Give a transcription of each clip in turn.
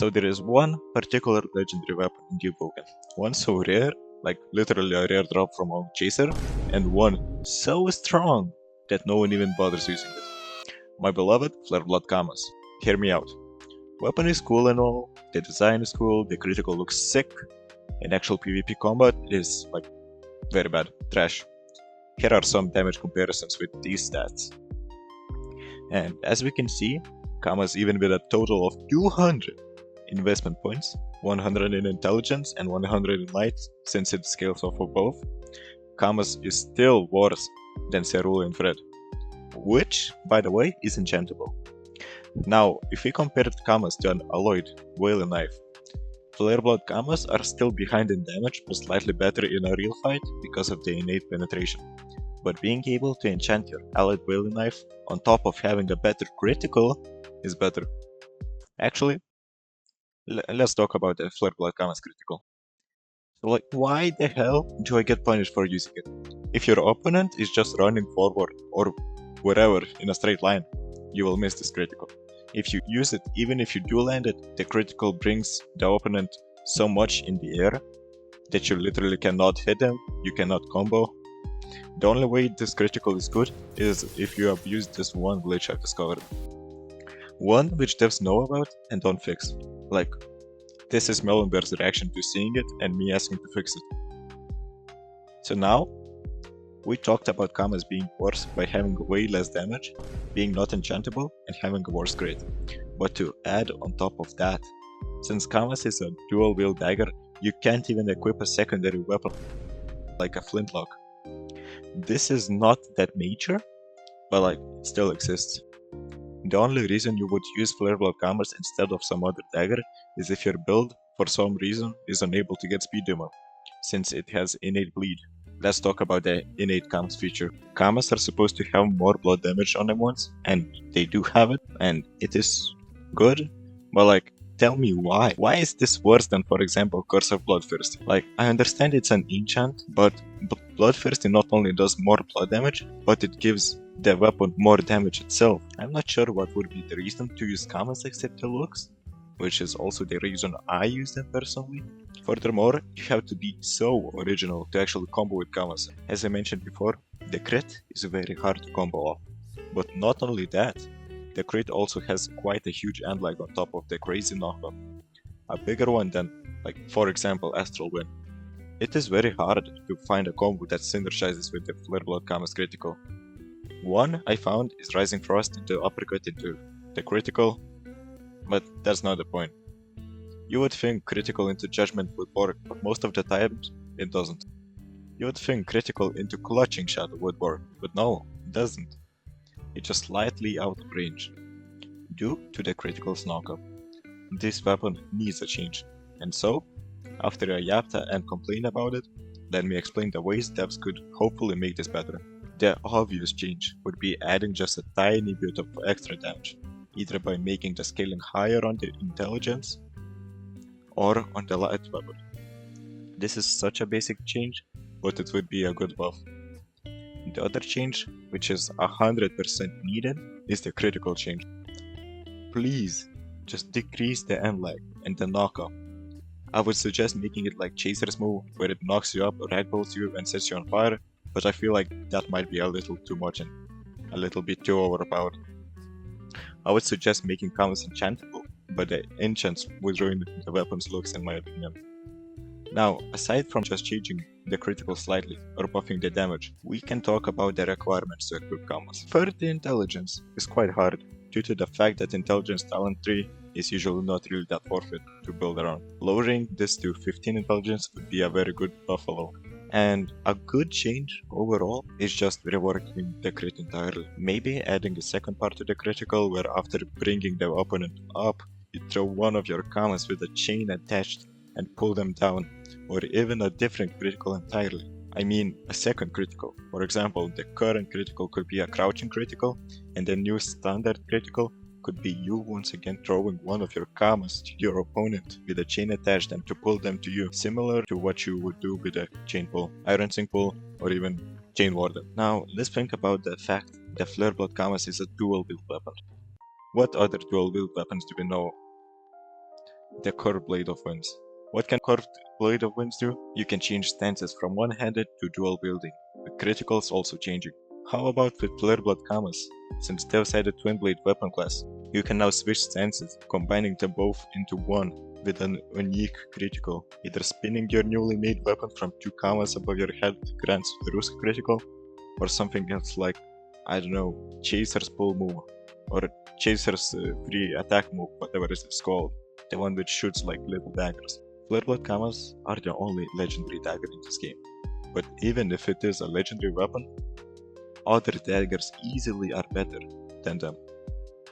So there is one particular legendary weapon in Deepwoken, one so rare, like literally a rare drop from a chaser, and one so strong that no one even bothers using it. My beloved Flareblood Kamas. Hear me out. Weapon is cool and all, the design is cool, the critical looks sick, in actual PvP combat it is like very bad, trash. Here are some damage comparisons with these stats. And as we can see, Kamas even with a total of 200 investment points, 100 in intelligence and 100 in light, since it scales off of both, Kamas is still worse than Cerulean Thread, which, by the way, is enchantable. Now, if we compared Kamas to an alloyed whaling knife, Flareblood Kamas are still behind in damage but slightly better in a real fight because of the innate penetration. But being able to enchant your allied whaling knife on top of having a better critical is better. Actually, let's talk about the Flareblood Kamas critical. So like, why the hell do I get punished for using it? If your opponent is just running forward or wherever in a straight line, you will miss this critical. If you use it, even if you do land it, the critical brings the opponent so much in the air that you literally cannot hit them, you cannot combo. The only way this critical is good is if you abuse this one glitch I discovered. One which devs know about and don't fix. Like, this is Melonbear's reaction to seeing it and me asking to fix it. So now, we talked about Kamas being worse by having way less damage, being not enchantable, and having a worse crit. But to add on top of that, since Kamas is a dual wield dagger, you can't even equip a secondary weapon like a flintlock. This is not that major, but like, it still exists. The only reason you would use Flareblood Kamas instead of some other dagger is if your build, for some reason, is unable to get speed demo, since it has innate bleed. Let's talk about the innate Kamas feature. Kamas are supposed to have more blood damage on them once, and they do have it, and it is good, but like, tell me why. Why is this worse than, for example, Curse of Bloodthirsty? Like, I understand it's an enchant, but Bloodthirsty not only does more blood damage, but it gives the weapon more damage itself. I'm not sure what would be the reason to use Kamas except the looks, which is also the reason I use them personally. Furthermore, you have to be so original to actually combo with Kamas. As I mentioned before, the crit is very hard to combo off. But not only that, the crit also has quite a huge end lag on top of the crazy knockup. A bigger one than, like, for example, Astral Wind. It is very hard to find a combo that synergizes with the Flareblood Kamas critical. One I found is Rising Frost into Uppercut into the critical, but that's not the point. You would think critical into Judgment would work, but most of the times it doesn't. You would think critical into Clutching Shadow would work, but no, it doesn't. It's just slightly out of range, due to the critical's knockup. This weapon needs a change, and so, after I yapped and complained about it, let me explain the ways devs could hopefully make this better. The obvious change would be adding just a tiny bit of extra damage, either by making the scaling higher on the intelligence, or on the light weapon. This is such a basic change, but it would be a good buff. The other change, which is 100% needed, is the critical change. Please, just decrease the end lag and the knockup. I would suggest making it like Chaser's move, where it knocks you up, ragdolls you, and sets you on fire, but I feel like that might be a little too much and a little bit too overpowered. I would suggest making Kamas enchantable, but the enchants would ruin the weapon's looks in my opinion. Now, aside from just changing the critical slightly or buffing the damage, we can talk about the requirements to equip Kamas. 30 intelligence is quite hard, due to the fact that intelligence talent tree is usually not really that worth it to build around. Lowering this to 15 intelligence would be a very good buffalo. And a good change overall is just reworking the crit entirely. Maybe adding a second part to the critical where after bringing the opponent up, you throw one of your Kamas with a chain attached and pull them down, or even a different critical entirely. I mean, a second critical. For example, the current critical could be a crouching critical, and the new standard critical could be you once again throwing one of your Kamas to your opponent with a chain attached and to pull them to you, similar to what you would do with a chain pull, iron sink pull, or even chain warden. Now, let's think about the fact that Flareblood Kamas is a dual wield weapon. What other dual wield weapons do we know? the Curved Blade of Winds. What can Curved Blade of Winds do? You can change stances from one-handed to dual wielding, with criticals also changing. How about with Flareblood Kamas? Since devs added Twin Blade weapon class, you can now switch stances, combining them both into one with an unique critical. Either spinning your newly made weapon from 2 Kamas above your head grants Rusk critical, or something else like, I don't know, Chaser's pull move, or Chaser's free attack move, whatever it's called, the one which shoots like little daggers. Flareblood Kamas are the only legendary dagger in this game, but even if it is a legendary weapon, other daggers easily are better than them,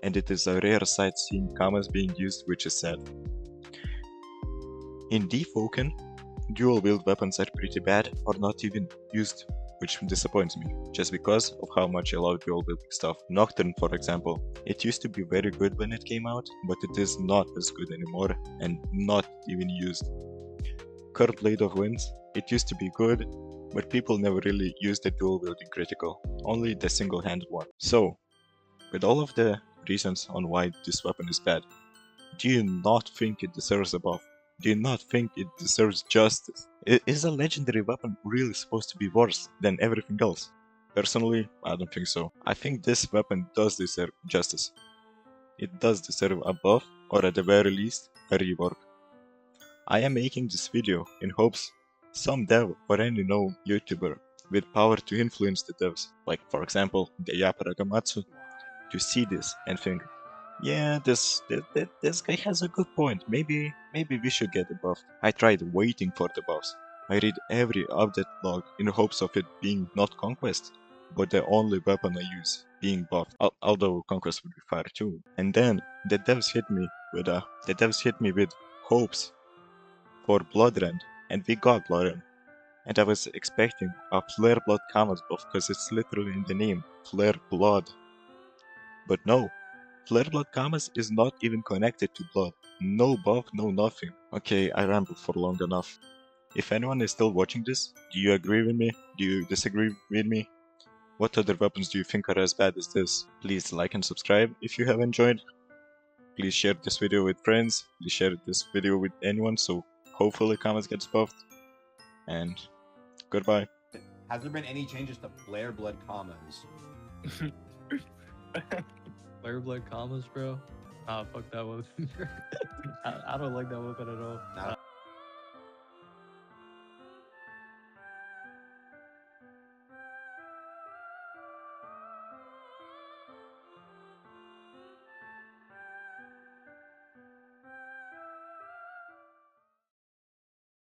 and it is a rare sight seeing Kamas being used, which is sad. In Deepwoken, dual wield weapons are pretty bad or not even used, which disappoints me, just because of how much I love dual wielding stuff. Nocturne, for example, it used to be very good when it came out, but it is not as good anymore and not even used. Curved Blade of Winds, it used to be good, but people never really used the dual wielding critical, only the single-handed one. So, with all of the reasons on why this weapon is bad, do you not think it deserves a buff? Do you not think it deserves justice? Is a legendary weapon really supposed to be worse than everything else? Personally, I don't think so. I think this weapon does deserve justice. It does deserve a buff, or at the very least, a rework. I am making this video in hopes some dev or any known YouTuber with power to influence the devs, like for example the Gamatsu, to see this and think, yeah, this guy has a good point. Maybe we should get a buff. I tried waiting for the buffs. I read every update log in hopes of it being not Conquest, but the only weapon I use being buffed. Although Conquest would be fire too. And then the devs hit me with hopes for Bloodrend, and we got Bloodrend. And I was expecting a Flareblood Kamas buff because it's literally in the name, Flareblood. But no, Flareblood Kamas is not even connected to blood. No buff, no nothing. Okay, I rambled for long enough. If anyone is still watching this, do you agree with me? Do you disagree with me? What other weapons do you think are as bad as this? Please like and subscribe if you have enjoyed. Please share this video with friends. Please share this video with anyone so hopefully Kamas gets buffed. And goodbye. Has there been any changes to Flareblood Kamas? Flareblood Kamas, bro. Ah, fuck that one. I don't like that weapon at all.